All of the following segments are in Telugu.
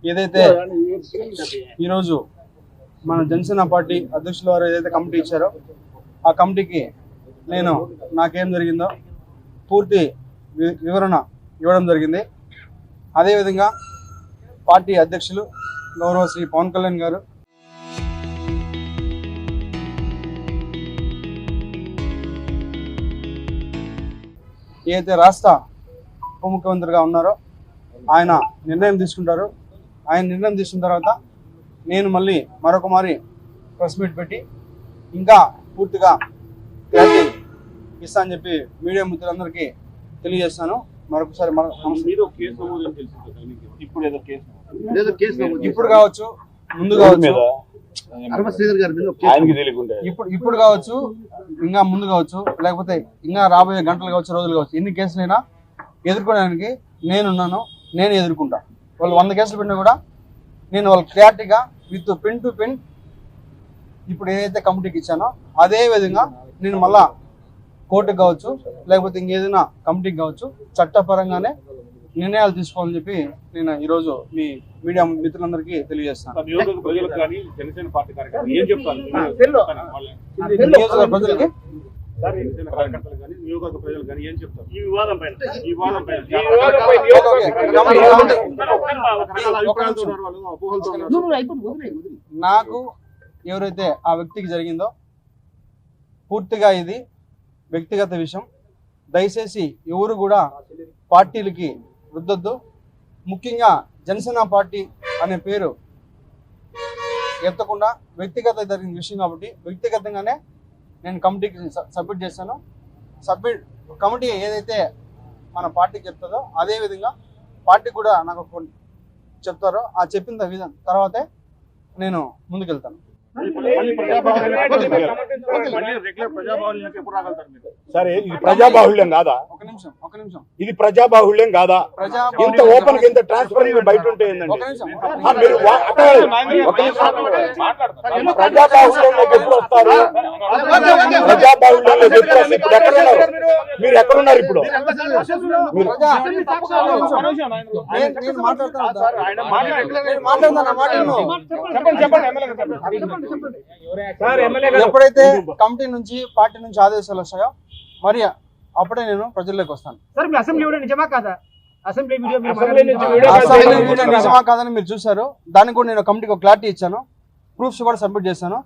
ఏదైతే ఈరోజు మన జనసేన పార్టీ అధ్యక్షుల వారు ఏదైతే కమిటీ ఇచ్చారో ఆ కమిటీకి నేను నాకేం జరిగిందో పూర్తి వివరణ ఇవ్వడం జరిగింది. అదేవిధంగా పార్టీ అధ్యక్షులు గౌరవ శ్రీ పవన్ కళ్యాణ్ గారు, ఏదైతే రాష్ట్ర ఉప ముఖ్యమంత్రిగా ఉన్నారో ఆయన నిర్ణయం తీసుకుంటారు. ఆయన నిర్ణయం తీసుకున్న తర్వాత నేను మళ్ళీ మరొక మారి ప్రెస్ మీట్ పెట్టి ఇంకా పూర్తిగా క్లారిటీ ఇస్తా అని చెప్పి మీడియా మిత్రులందరికీ తెలియజేస్తాను. మరొకసారి ఇప్పుడు కావచ్చు, ముందు కావచ్చు, ఇప్పుడు కావచ్చు, ఇంకా ముందు కావచ్చు, లేకపోతే ఇంకా రాబోయే గంటలు కావచ్చు, రోజులు కావచ్చు, ఎన్ని కేసులైనా ఎదుర్కోవడానికి నేనున్నాను. నేను ఎదుర్కొంటా. వాళ్ళు 100 కేసులు పెట్టినా కూడా నేను వాళ్ళు క్లారిటీగా విత్ పిన్ టు పిన్ ఇప్పుడు ఏదైతే కమిటీకి ఇచ్చానో అదే విధంగా నేను మళ్ళా కోర్టుకు కావచ్చు, లేకపోతే ఇంకేదైనా కమిటీకి కావచ్చు, చట్టపరంగానే నిర్ణయాలు తీసుకోవాలని చెప్పి నేను ఈరోజు మీ మీడియా మిత్రులందరికీ తెలియజేస్తాను. ప్రజలకి నాకు ఎవరైతే ఆ వ్యక్తికి జరిగిందో పూర్తిగా ఇది వ్యక్తిగత విషయం. దయచేసి ఎవరు కూడా పార్టీలకి రుద్దొద్దు. ముఖ్యంగా జనసేన పార్టీ అనే పేరు ఎత్తకుండా వ్యక్తిగత జరిగిన విషయం కాబట్టి వ్యక్తిగతంగానే నేను కమిటీకి సబ్మిట్ చేశాను. కమిటీ ఏదైతే మన పార్టీకి చెప్తుందో అదే విధంగా పార్టీ కూడా నాకు చెప్తారో ఆ చెప్పిన విధానం తర్వాతే నేను ముందుకెళ్తాను. సరే, ఇది ప్రజాబాహుళ్యం కాదా? ఒక నిమిషం ఇది ప్రజాబాహుళ్యం కాదా? ఇంత ఓపెన్ గా ఇంత ట్రాన్స్పరెంట్ బయట ఉంటే ఏందండి? ప్రజాబాహుళ్యంలోకి ఎప్పుడు వస్తారు? ప్రజాబాహుళ్యంలోకి ఎప్పుడు వస్తారు? ఇప్పుడు ఎక్కడున్నారు మీరు? ఎక్కడున్నారు ఇప్పుడు? ఎప్పుడైతే కమిటీ నుంచి పార్టీ నుంచి ఆదేశాలు వస్తాయో మరి అప్పుడే నేను ప్రజల్లోకి వస్తాను. నిజమా కాదని మీరు చూసారు. దానికి కూడా నేను కమిటీకి ఒక క్లారిటీ ఇచ్చాను, ప్రూఫ్స్ కూడా సబ్మిట్ చేశాను.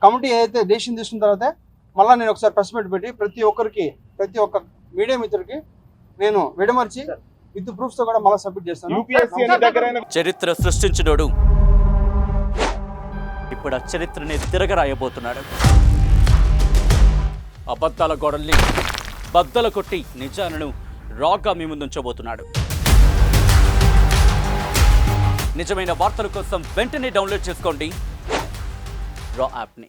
కమిటీ ఏదైతే డెసిషన్ తీసుకున్న తర్వాతే మళ్ళీ నేను ఒకసారి ప్రెస్ మీట్ పెట్టి ప్రతి ఒక్క మీడియా మిత్రుడికి నేను విడమర్చి విత్ ప్రూఫ్స్ తో కూడా మళ్ళీ సబ్మిట్ చేస్తాను. చరిత్ర సృష్టించినోడు ఇప్పుడు ఆ చరిత్రని తిరగరాయబోతున్నాడు. అబద్ధాల గోడల్ని బద్దలు కొట్టి నిజాలను రాగా మీ ముందుంచబోతున్నాడు. నిజమైన వార్తల కోసం వెంటనే డౌన్లోడ్ చేసుకోండి రా యాప్ని.